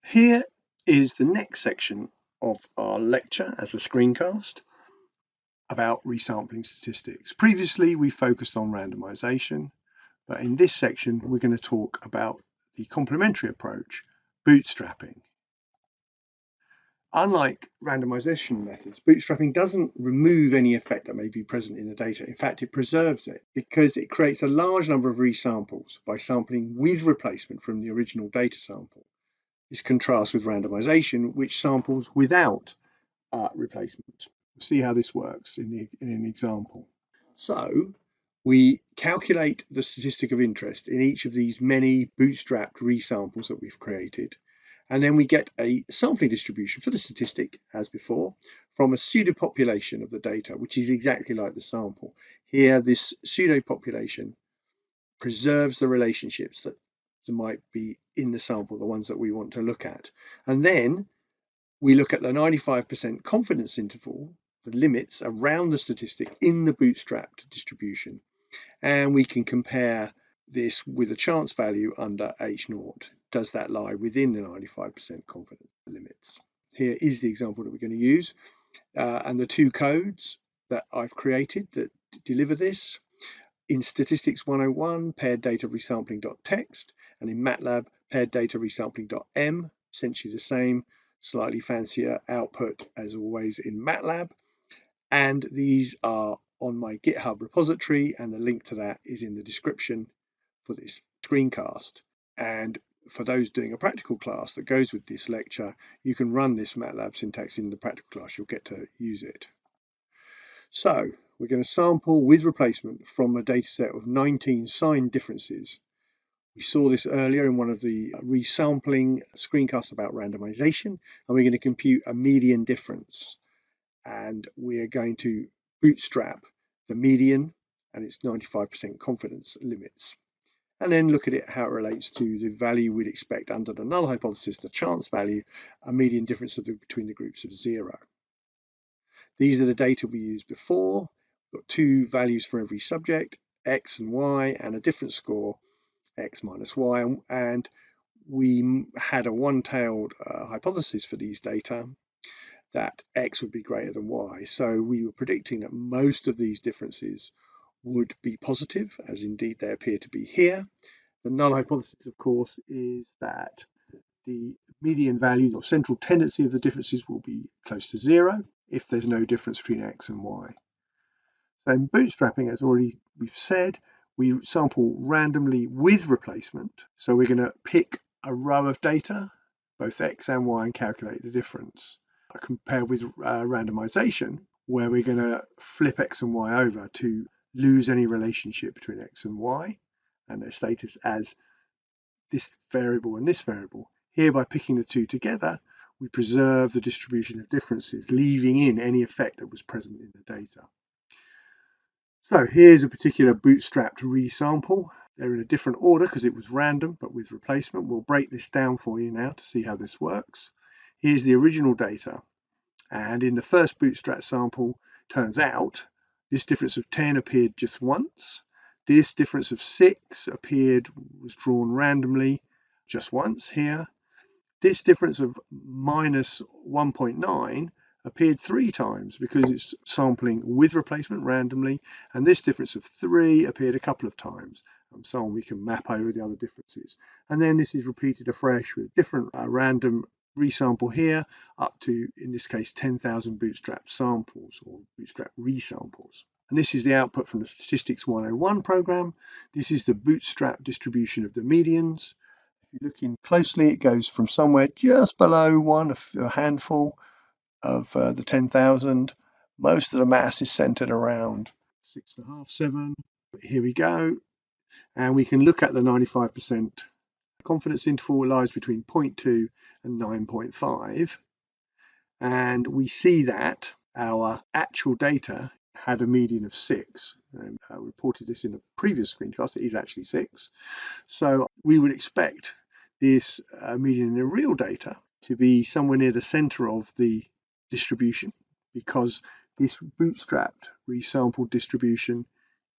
Here is the next section of our lecture as a screencast about resampling statistics. Previously, we focused on randomization, but in this section, we're going to talk about the complementary approach, bootstrapping. Unlike randomization methods, bootstrapping doesn't remove any effect that may be present in the data. In fact, it preserves it because it creates a large number of resamples by sampling with replacement from the original data sample. This contrasts with randomization, which samples without replacement. We'll see how this works in an example. So we calculate the statistic of interest in each of these many bootstrapped resamples that we've created. And then we get a sampling distribution for the statistic, as before, from a pseudo population of the data, which is exactly like the sample. Here, this pseudo population preserves the relationships that might be in the sample, the ones that we want to look at. And then we look at the 95% confidence interval, the limits around the statistic in the bootstrapped distribution. And we can compare this with a chance value under H0. Does that lie within the 95% confidence limits? Here is the example that we're going to use. And the two codes that I've created that deliver this. In Statistics 101, paired data resampling.txt, and in Matlab, paired data resampling.m, essentially the same, slightly fancier output as always in Matlab. And these are on my GitHub repository, and the link to that is in the description for this screencast. And for those doing a practical class that goes with this lecture, you can run this Matlab syntax in the practical class. You'll get to use it. So we're going to sample with replacement from a data set of 19 sign differences. We saw this earlier in one of the resampling screencasts about randomization, and we're going to compute a median difference. And we are going to bootstrap the median and its 95% confidence limits. And then look at it, how it relates to the value we'd expect under the null hypothesis, the chance value, a median difference between the groups of 0. These are the data we used before. We've got two values for every subject, X and Y, and a different score, X minus Y. And we had a one-tailed hypothesis for these data that X would be greater than Y. So we were predicting that most of these differences would be positive, as indeed they appear to be here. The null hypothesis, of course, is that the median values or central tendency of the differences will be close to 0 if there's no difference between X and Y. So in bootstrapping, as already we've said, we sample randomly with replacement. So we're going to pick a row of data, both X and Y, and calculate the difference. Compared with randomization, where we're going to flip X and Y over to lose any relationship between X and Y and their status as this variable and this variable. Here, by picking the two together, we preserve the distribution of differences, leaving in any effect that was present in the data. So here's a particular bootstrapped resample. They're in a different order because it was random, but with replacement. We'll break this down for you now to see how this works. Here's the original data. And in the first bootstrap sample, turns out this difference of 10 appeared just once. This difference of 6 was drawn randomly just once here. This difference of minus 1.9 appeared 3 times because it's sampling with replacement randomly, and this difference of 3 appeared a couple of times, and so on. We can map over the other differences. And then this is repeated afresh with different random resample here up to, in this case, 10,000 bootstrap samples or bootstrap resamples. And this is the output from the Statistics 101 program. This is the bootstrap distribution of the medians. If you look in closely, it goes from somewhere just below one, a handful of the 10,000. Most of the mass is centered around 6.5, 7. Here we go. And we can look at the 95% confidence interval lies between 0.2 and 9.5. And we see that our actual data had a median of 6. And I reported this in a previous screencast. It is actually 6. So we would expect this median in the real data to be somewhere near the center of the distribution, because this bootstrapped resampled distribution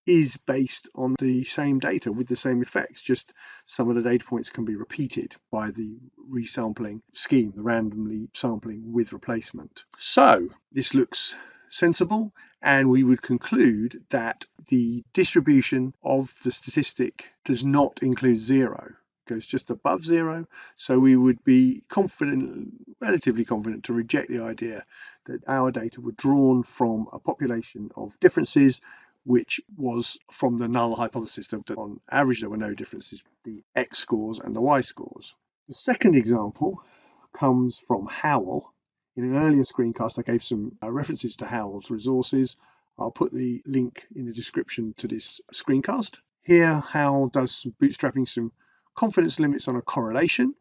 is based on the same data with the same effects, just some of the data points can be repeated by the resampling scheme, the randomly sampling with replacement. So this looks sensible, and we would conclude that the distribution of the statistic does not include zero, it goes just above zero. So we would be confident, relatively confident, to reject the idea that our data were drawn from a population of differences which was from the null hypothesis that on average there were no differences between the X scores and the Y scores. The second example comes from Howell. In an earlier screencast I gave some references to Howell's resources. I'll put the link in the description to this screencast. Here Howell does some bootstrapping, some confidence limits on a correlation.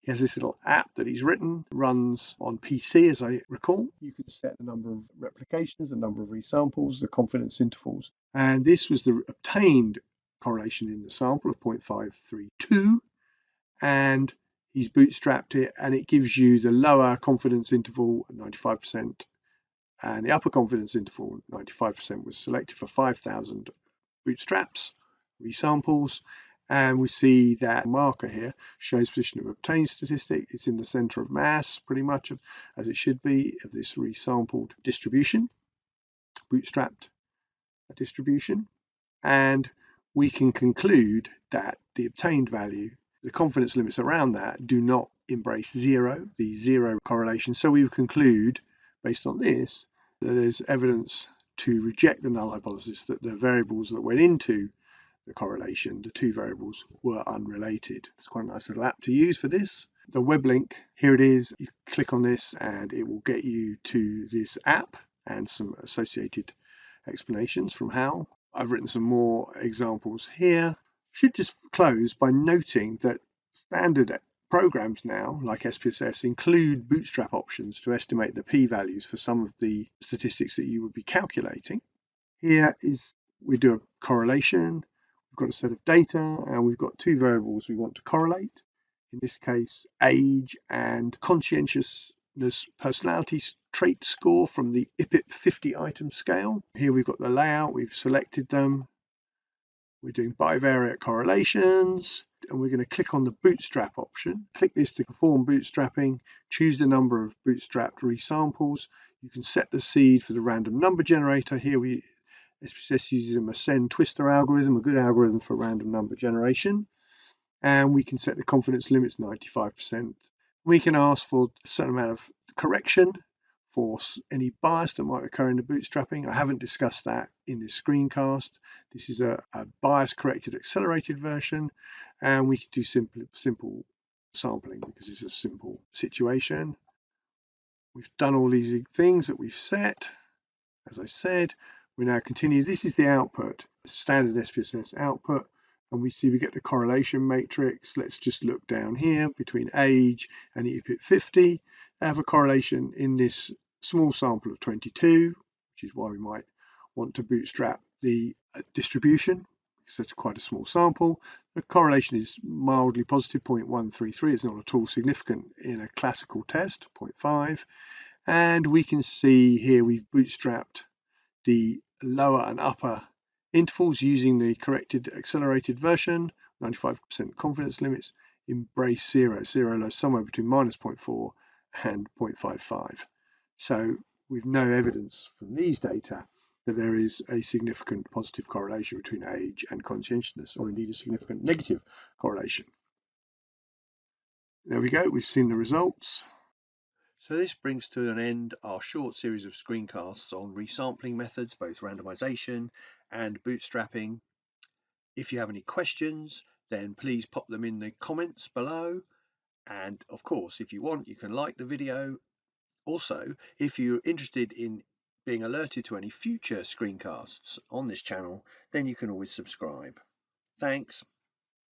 He has this little app that he's written, runs on PC as I recall. You can set the number of replications, the number of resamples, the confidence intervals. And this was the obtained correlation in the sample of 0.532. And he's bootstrapped it, and it gives you the lower confidence interval, 95%, and the upper confidence interval, 95%, was selected for 5,000 bootstraps, resamples. And we see that marker here shows position of obtained statistic. It's in the center of mass, pretty much as it should be, of this resampled distribution, bootstrapped distribution. And we can conclude that the obtained value, the confidence limits around that, do not embrace zero, the zero correlation. So we would conclude, based on this, that there's evidence to reject the null hypothesis that the variables that went into the correlation, the two variables, were unrelated. It's quite a nice little app to use for this. The web link, here it is. You click on this and it will get you to this app and some associated explanations from Howell. I've written some more examples here. Should just close by noting that standard programs now, like SPSS, include bootstrap options to estimate the p-values for some of the statistics that you would be calculating. Here is, we do a correlation. We've got a set of data and we've got two variables we want to correlate. In this case, age and conscientiousness personality trait score from the IPIP 50 item scale. Here we've got the layout, we've selected them. We're doing bivariate correlations, and we're going to click on the bootstrap option. Click this to perform bootstrapping, choose the number of bootstrapped resamples. You can set the seed for the random number generator. Here SPSS uses a Mersenne twister algorithm, a good algorithm for random number generation. And we can set the confidence limits 95%. We can ask for a certain amount of correction for any bias that might occur in the bootstrapping. I haven't discussed that in this screencast. This is a bias corrected accelerated version, and we can do simple sampling because it's a simple situation. We've done all these things that we've set. As I said, we now continue. This is the output, standard SPSS output, and we see we get the correlation matrix. Let's just look down here between age and the IPIP 50. They have a correlation in this small sample of 22, which is why we might want to bootstrap the distribution, because it's quite a small sample. The correlation is mildly positive, 0.133. It's not at all significant in a classical test, 0.5. And we can see here we've bootstrapped the lower and upper intervals using the corrected accelerated version. 95% confidence limits embrace zero low somewhere between -0.4 and 0.55. So we've no evidence from these data that there is a significant positive correlation between age and conscientiousness, or indeed a significant negative correlation. There we go, we've seen the results. So this brings to an end our short series of screencasts on resampling methods, both randomization and bootstrapping. If you have any questions, then please pop them in the comments below. And of course, if you want, you can like the video. Also, if you're interested in being alerted to any future screencasts on this channel, then you can always subscribe. Thanks.